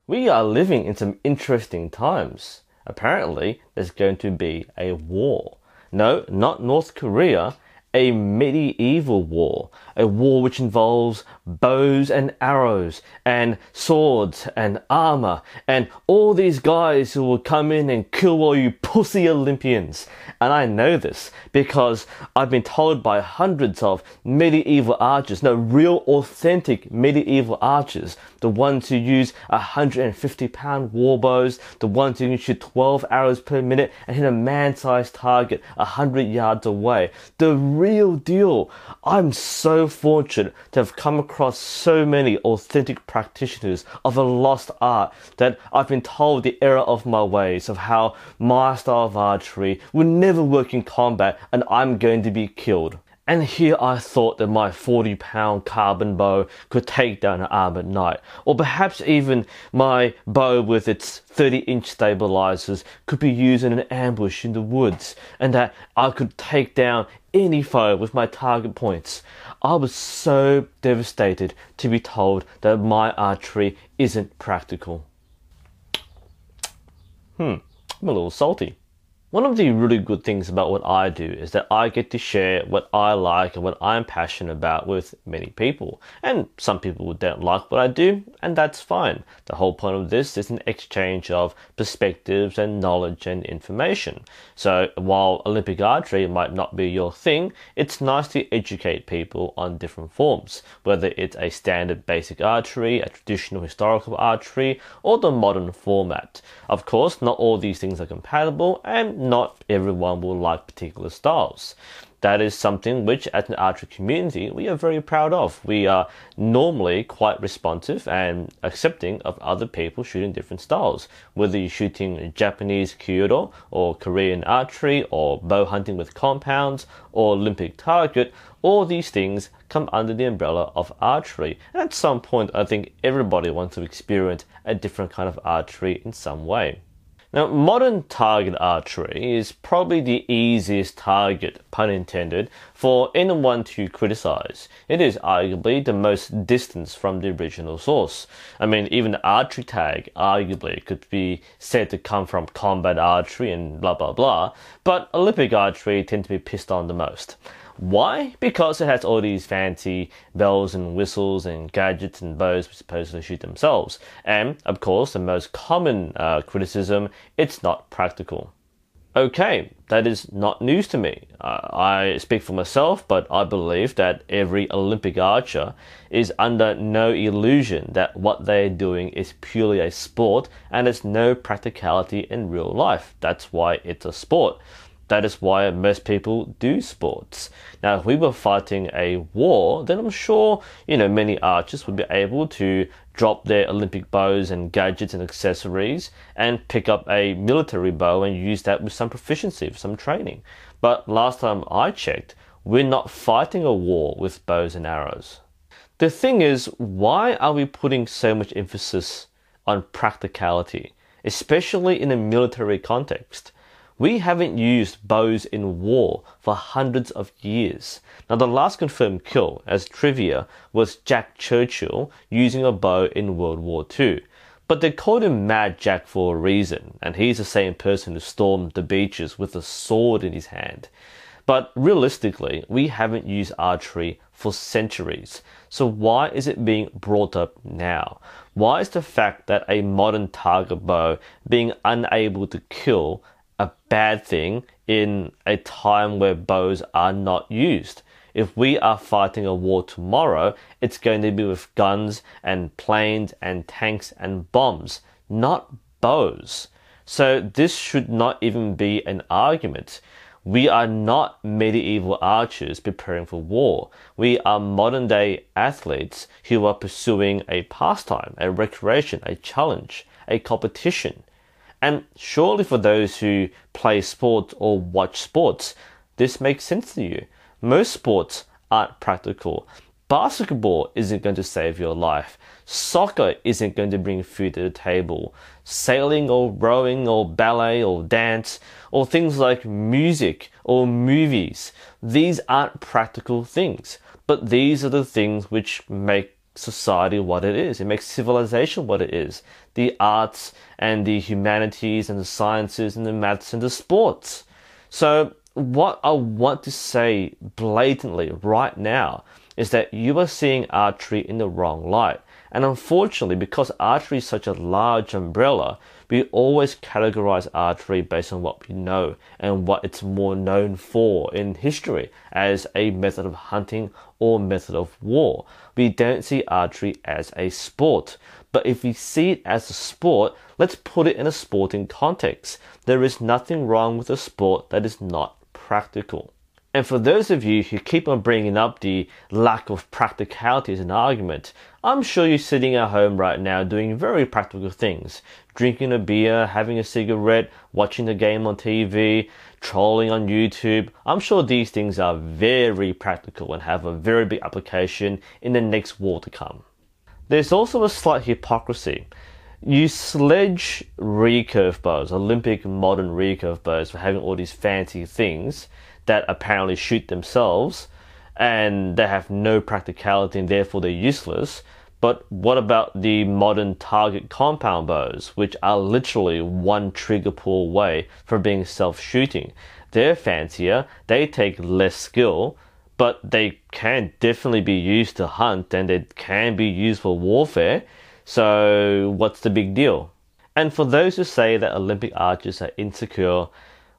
We are living in some interesting times. Apparently, there's going to be a war. No, not North Korea, a medieval war. A war which involves bows and arrows and swords and armor and all these guys who will come in and kill all you pussy Olympians. And I know this because I've been told by hundreds of medieval archers, no, real authentic medieval archers, the ones who use 150-pound war bows, the ones who can shoot 12 arrows per minute and hit a man-sized target 100 yards away. The real deal. I'm so fortunate to have come across so many authentic practitioners of a lost art that I've been told the error of my ways, of how my style of archery will never work in combat and I'm going to be killed. And here I thought that my 40-pound carbon bow could take down an armored knight, or perhaps even my bow with its 30-inch stabilizers could be used in an ambush in the woods, and that I could take down any foe with my target points. I was so devastated to be told that my archery isn't practical. I'm a little salty. One of the really good things about what I do is that I get to share what I like and what I'm passionate about with many people. And some people don't like what I do, and that's fine. The whole point of this is an exchange of perspectives and knowledge and information. So while Olympic archery might not be your thing, it's nice to educate people on different forms, whether it's a standard basic archery, a traditional historical archery, or the modern format. Of course, not all these things are compatible, and not everyone will like particular styles. That is something which, as an archery community, we are very proud of. We are normally quite responsive and accepting of other people shooting different styles. Whether you're shooting Japanese Kyudo, or Korean archery, or bow hunting with compounds, or Olympic target, all these things come under the umbrella of archery. And at some point, I think everybody wants to experience a different kind of archery in some way. Now, modern target archery is probably the easiest target, pun intended, for anyone to criticize. It is arguably the most distance from the original source. I mean, even the archery tag arguably could be said to come from combat archery and blah blah blah, but Olympic archery tends to be pissed on the most. Why? Because it has all these fancy bells and whistles and gadgets and bows which supposedly shoot themselves. And, of course, the most common criticism, it's not practical. Okay, that is not news to me. I speak for myself, but I believe that every Olympic archer is under no illusion that what they're doing is purely a sport and there's no practicality in real life. That's why it's a sport. That is why most people do sports. Now, if we were fighting a war, then I'm sure, many archers would be able to drop their Olympic bows and gadgets and accessories and pick up a military bow and use that with some proficiency, with some training. But last time I checked, we're not fighting a war with bows and arrows. The thing is, why are we putting so much emphasis on practicality, especially in a military context? We haven't used bows in war for hundreds of years. Now, the last confirmed kill, as trivia, was Jack Churchill using a bow in World War II. But they called him Mad Jack for a reason, and he's the same person who stormed the beaches with a sword in his hand. But realistically, we haven't used archery for centuries. So why is it being brought up now? Why is the fact that a modern target bow being unable to kill a bad thing in a time where bows are not used? If we are fighting a war tomorrow, it's going to be with guns and planes and tanks and bombs, not bows. So this should not even be an argument. We are not medieval archers preparing for war. We are modern day athletes who are pursuing a pastime, a recreation, a challenge, a competition. And surely for those who play sports or watch sports, this makes sense to you. Most sports aren't practical. Basketball isn't going to save your life. Soccer isn't going to bring food to the table. Sailing or rowing or ballet or dance or things like music or movies, these aren't practical things. But these are the things which make society what it is. It makes civilization what it is. The arts and the humanities and the sciences and the maths and the sports. So what I want to say blatantly right now is that you are seeing archery in the wrong light. And unfortunately, because archery is such a large umbrella, we always categorize archery based on what we know and what it's more known for in history as a method of hunting or method of war. We don't see archery as a sport. But if we see it as a sport, let's put it in a sporting context. There is nothing wrong with a sport that is not practical. And for those of you who keep on bringing up the lack of practicality as an argument, I'm sure you're sitting at home right now doing very practical things. Drinking a beer, having a cigarette, watching the game on TV, trolling on YouTube. I'm sure these things are very practical and have a very big application in the next war to come. There's also a slight hypocrisy. You sledge recurve bows, Olympic modern recurve bows, for having all these fancy things that apparently shoot themselves and they have no practicality and therefore they're useless. But what about the modern target compound bows, which are literally one trigger pull away from being self-shooting? They're fancier, they take less skill, but they can definitely be used to hunt and they can be used for warfare. So what's the big deal? And for those who say that Olympic archers are insecure,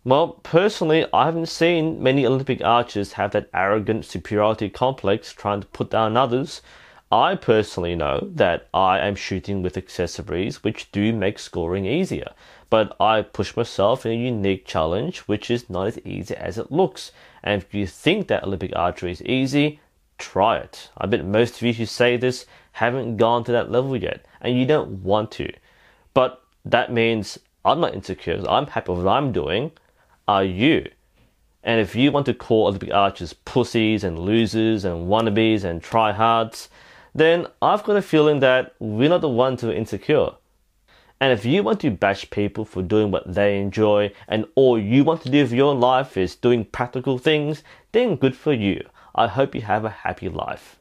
well, personally, I haven't seen many Olympic archers have that arrogant superiority complex trying to put down others. I personally know that I am shooting with accessories which do make scoring easier, but I push myself in a unique challenge which is not as easy as it looks. And if you think that Olympic archery is easy, try it. I bet most of you who say this haven't gone to that level yet, and you don't want to. But that means I'm not insecure. I'm happy with what I'm doing. Are you? And if you want to call Olympic archers pussies and losers and wannabes and tryhards, then I've got a feeling that we're not the ones who are insecure. And if you want to bash people for doing what they enjoy and all you want to do with your life is doing practical things, then good for you. I hope you have a happy life.